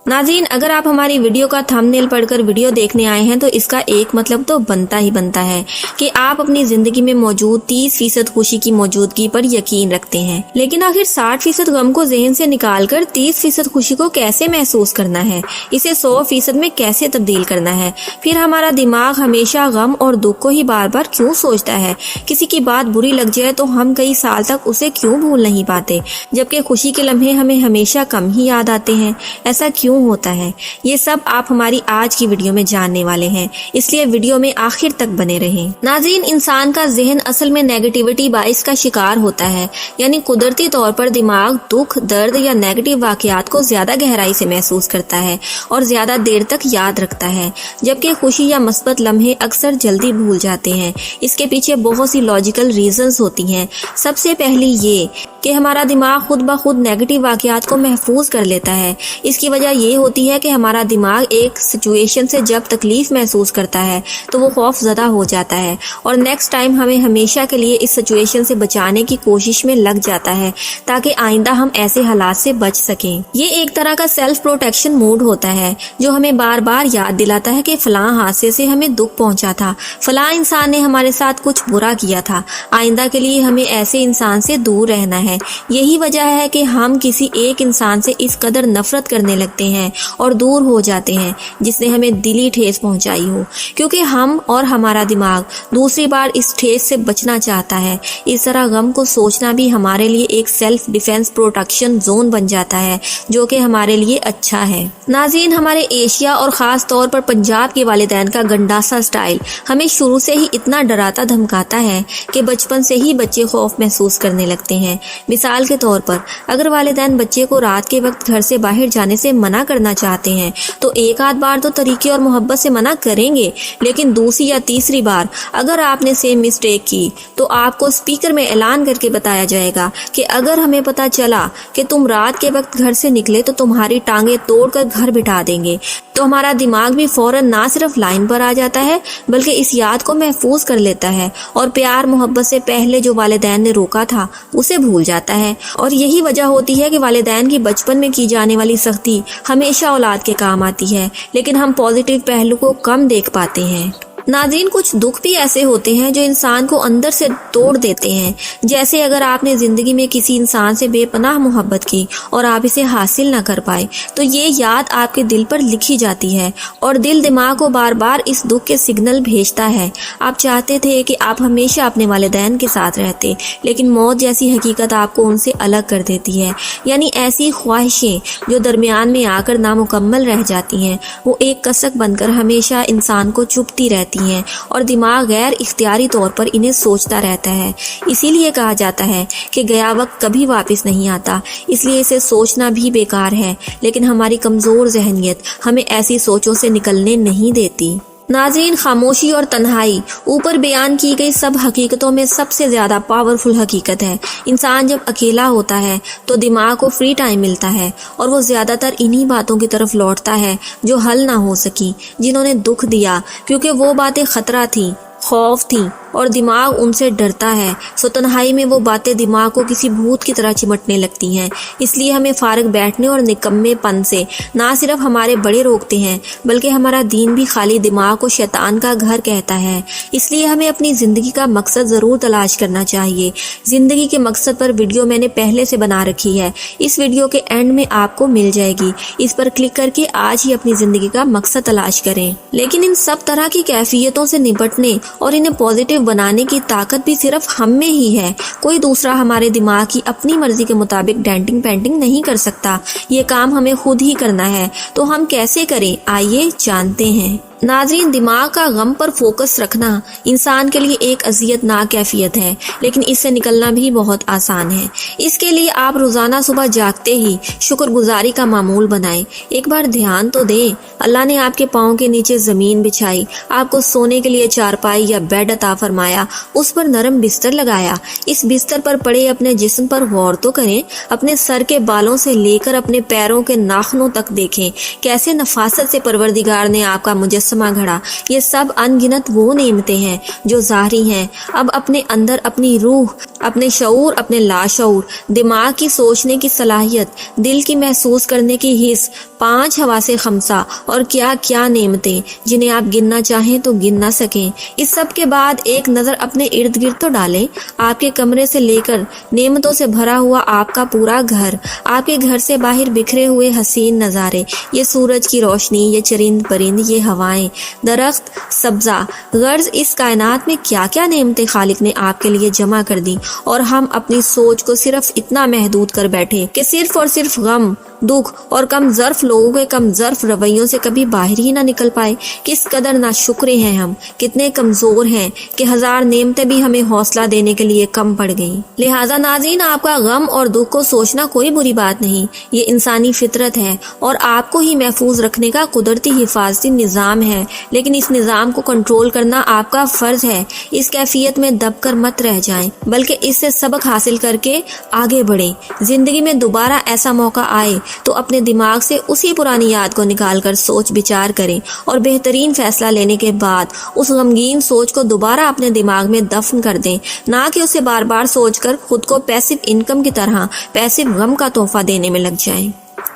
नाज़रीन, अगर आप हमारी वीडियो का थंबनेल पढ़कर वीडियो देखने आए हैं तो इसका एक मतलब तो बनता ही बनता है कि आप अपनी जिंदगी में मौजूद 30% खुशी की मौजूदगी पर यकीन रखते हैं। लेकिन आखिर 60% गम को ज़हन से निकालकर 30% खुशी को कैसे महसूस करना है, इसे 100% में कैसे तब्दील करना है? फिर हमारा दिमाग हमेशा गम और दुख को ही बार बार क्यों सोचता है? किसी की बात बुरी लग जाए तो हम कई साल तक उसे क्यों भूल नहीं पाते, जबकि खुशी के लम्हे हमें हमेशा कम ही याद आते हैं? ऐसा क्यों होता है? ये सब आप हमारी आज की वीडियो में जानने वाले हैं, इसलिए वीडियो में आखिर तक बने रहें। नाज़रीन, इंसान का ज़हन असल में नेगेटिविटी बाइस का शिकार होता है, यानी कुदरती तौर पर दिमाग दुख, दर्द या नेगेटिव वाक़यात को ज्यादा गहराई से महसूस करता है और ज्यादा देर तक याद रखता है, जबकि खुशी या मस्बत लम्हे अक्सर जल्दी भूल जाते हैं। इसके पीछे बहुत सी लॉजिकल रीजंस होती हैं। सबसे पहली ये कि हमारा दिमाग खुद ब खुद नेगेटिव वाक़यात को महफूज कर लेता है। इसकी वजह ये होती है कि हमारा दिमाग एक सिचुएशन से जब तकलीफ महसूस करता है तो वो खौफ ज़दा हो जाता है और नेक्स्ट टाइम हमें हमेशा के लिए इस सिचुएशन से बचाने की कोशिश में लग जाता है ताकि आइंदा हम ऐसे हालात से बच सकें। ये एक तरह का सेल्फ प्रोटेक्शन मूड होता है जो हमें बार बार याद दिलाता है कि फलां हादसे से हमें दुख पहुंचा था, फलां इंसान ने हमारे साथ कुछ बुरा किया था, आइंदा के लिए हमें ऐसे इंसान से दूर रहना है। यही वजह है कि हम किसी एक इंसान से इस कदर नफरत करने लगते हैं और दूर हो जाते हैं जिसने हमें दिली ठेस पहुंचाई हो, क्योंकि हम और हमारा दिमाग दूसरी बार इस ठेस से बचना चाहता है। इस तरह गम को सोचना भी हमारे लिए एक सेल्फ डिफेंस प्रोटेक्शन जोन बन जाता है जो कि हमारे लिए अच्छा है। नाज़रीन, हमारे एशिया और खास तौर पर पंजाब के वालिदैन का गंडासा स्टाइल हमें शुरू से ही इतना डराता धमकाता है कि बचपन से ही बच्चे खौफ महसूस करने लगते हैं। मिसाल के तौर पर अगर वालिदैन बच्चे को रात के वक्त घर से बाहर जाने से मना करना चाहते हैं तो एक आध बार तो तरीके और मोहब्बत से मना करेंगे, लेकिन दूसरी या तीसरी बार अगर आपने सेम मिस्टेक की तो आपको स्पीकर में ऐलान करके बताया जाएगा कि अगर हमें पता चला कि तुम रात के वक्त घर से निकले तो तुम्हारी टांगे तोड़कर घर बिठा देंगे। तो हमारा दिमाग भी फौरन ना सिर्फ लाइन पर आ जाता है बल्कि इस याद को महफूज कर लेता है और प्यार मोहब्बत से पहले जो वालिदैन ने रोका था उसे भूल जाता है। और यही वजह होती है कि वालिदैन की बचपन में की जाने वाली सख्ती हमेशा औलाद के काम आती है, लेकिन हम पॉजिटिव पहलू को कम देख पाते हैं। नाज़रीन, कुछ दुख भी ऐसे होते हैं जो इंसान को अंदर से तोड़ देते हैं। जैसे अगर आपने जिंदगी में किसी इंसान से बेपनाह मोहब्बत की और आप इसे हासिल ना कर पाए तो ये याद आपके दिल पर लिखी जाती है और दिल दिमाग को बार बार इस दुख के सिग्नल भेजता है। आप चाहते थे कि आप हमेशा अपने वालिदैन के साथ रहते, लेकिन मौत जैसी हकीकत आपको उनसे अलग कर देती है। यानी ऐसी ख्वाहिशें जो दरमियान में आकर नामुकम्मल रह जाती हैं वो एक कसक बनकर हमेशा इंसान को चुभती रहती हैं और दिमाग गैर इख्तियारी तौर पर इन्हें सोचता रहता है। इसीलिए कहा जाता है कि गया वक्त कभी वापस नहीं आता, इसलिए इसे सोचना भी बेकार है, लेकिन हमारी कमजोर जहनियत हमें ऐसी सोचों से निकलने नहीं देती। नाज़रीन, खामोशी और तन्हाई ऊपर बयान की गई सब हकीकतों में सबसे ज्यादा पावरफुल हकीकत है। इंसान जब अकेला होता है तो दिमाग को फ्री टाइम मिलता है और वो ज्यादातर इन्हीं बातों की तरफ लौटता है जो हल ना हो सकी, जिन्होंने दुख दिया, क्योंकि वो बातें खतरा थी, खौफ थी और दिमाग उनसे डरता है। सो तन्हाई में वो बातें दिमाग को किसी भूत की तरह चिमटने लगती हैं। इसलिए हमें फारग बैठने और निकम्मेपन से ना सिर्फ हमारे बड़े रोकते हैं बल्कि हमारा दीन भी खाली दिमाग को शैतान का घर कहता है। इसलिए हमें अपनी जिंदगी का मकसद जरूर तलाश करना चाहिए। जिंदगी के मकसद पर वीडियो मैंने पहले से बना रखी है, इस वीडियो के एंड में आपको मिल जाएगी। इस पर क्लिक करके आज ही अपनी जिंदगी का मकसद तलाश करें। लेकिन इन सब तरह की कैफियतों से निपटने और इन्हें पॉजिटिव बनाने की ताकत भी सिर्फ हम में ही है। कोई दूसरा हमारे दिमाग की अपनी मर्जी के मुताबिक डेंटिंग पेंटिंग नहीं कर सकता। ये काम हमें खुद ही करना है। तो हम कैसे करें, आइए जानते हैं। नाज़रीन, दिमाग का गम पर फोकस रखना इंसान के लिए एक अज़ियतनाक कैफियत है, लेकिन इससे निकलना भी बहुत आसान है। इसके लिए आप रोजाना सुबह जागते ही शुक्रगुजारी का मामूल बनाएं। एक बार ध्यान तो दें, अल्लाह ने आपके पाँव के नीचे जमीन बिछाई, आपको सोने के लिए चारपाई या बेड अता फरमाया, उस पर नरम बिस्तर लगाया। इस बिस्तर पर पड़े अपने जिस्म पर गौर तो करें। अपने सर के बालों से लेकर अपने पैरों के नाखूनों तक देखें कैसे नफासत से परवरदिगार ने आपका मुजस्सम मौसमा घड़ा, ये सब अनगिनत वो नेमतें हैं जो ज़ाहरी हैं। अब अपने अंदर अपनी रूह, अपने शऊर, अपने लाशऊर, दिमाग की सोचने की सलाहियत, दिल की महसूस करने की हिस्स, 5 हवासे खमसा और क्या क्या नेमतें जिन्हें आप गिनना चाहें तो गिन ना सकें। इस सब के बाद एक नज़र अपने इर्द गिर्द तो डालें। आपके कमरे से लेकर नेमतों से भरा हुआ आपका पूरा घर, आपके घर से बाहर बिखरे हुए हसीन नज़ारे, ये सूरज की रोशनी, ये चरिंद परिंद, ये हवाएं, दरख्त, सब्जा, गर्ज, इस कायनात में क्या क्या नेमतें खालिक ने आपके लिए जमा कर दी और हम अपनी सोच को सिर्फ इतना महदूद कर बैठे कि सिर्फ और सिर्फ गम, दुख और कम ज़र्फ लोगों के कम ज़र्फ रवैयों से कभी बाहर ही ना निकल पाए। किस कदर नाशुक्रे हैं हम, कितने कमज़ोर हैं कि 1000 नेमतें भी हमें हौसला देने के लिए कम पड़ गई। लिहाजा नाज़रीन, आपका गम और दुख को सोचना कोई बुरी बात नहीं, ये इंसानी फितरत है और आपको ही महफूज रखने का कुदरती हिफाजती निज़ाम है। लेकिन इस निज़ाम को कंट्रोल करना आपका फ़र्ज़ है। इस कैफियत में दबकर मत रह जाएं, बल्कि इससे सबक हासिल करके आगे बढ़ें। ज़िंदगी में दोबारा ऐसा मौका आए तो अपने दिमाग से उसी पुरानी याद को निकालकर सोच विचार करें और बेहतरीन फैसला लेने के बाद उस गमगीन सोच को दोबारा अपने दिमाग में दफन कर दें, ना कि उसे बार बार सोचकर खुद को पैसिव इनकम की तरह पैसिव गम का तोहफा देने में लग जाएं।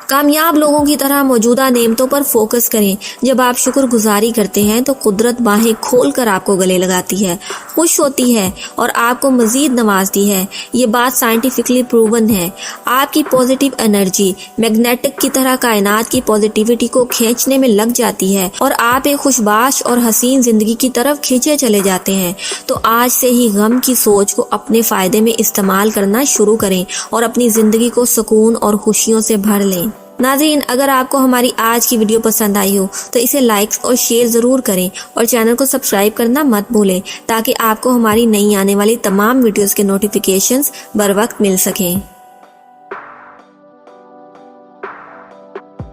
कामयाब लोगों की तरह मौजूदा नेमतों पर फोकस करें। जब आप शुक्रगुजारी करते हैं तो कुदरत बाहें खोलकर आपको गले लगाती है, खुश होती है और आपको मजीद नवाजती है। ये बात साइंटिफिकली प्रूवन है। आपकी पॉजिटिव एनर्जी मैग्नेटिक की तरह कायनात की पॉजिटिविटी को खींचने में लग जाती है और आप एक खुशबाश और हसीन जिंदगी की तरफ खींचे चले जाते हैं। तो आज से ही गम की सोच को अपने फायदे में इस्तेमाल करना शुरू करें और अपनी जिंदगी को सुकून और खुशियों से भर लें। नाज़रीन, अगर आपको हमारी आज की वीडियो पसंद आई हो तो इसे लाइक और शेयर ज़रूर करें और चैनल को सब्सक्राइब करना मत भूलें ताकि आपको हमारी नई आने वाली तमाम वीडियोस के नोटिफिकेशंस बर वक्त मिल सकें।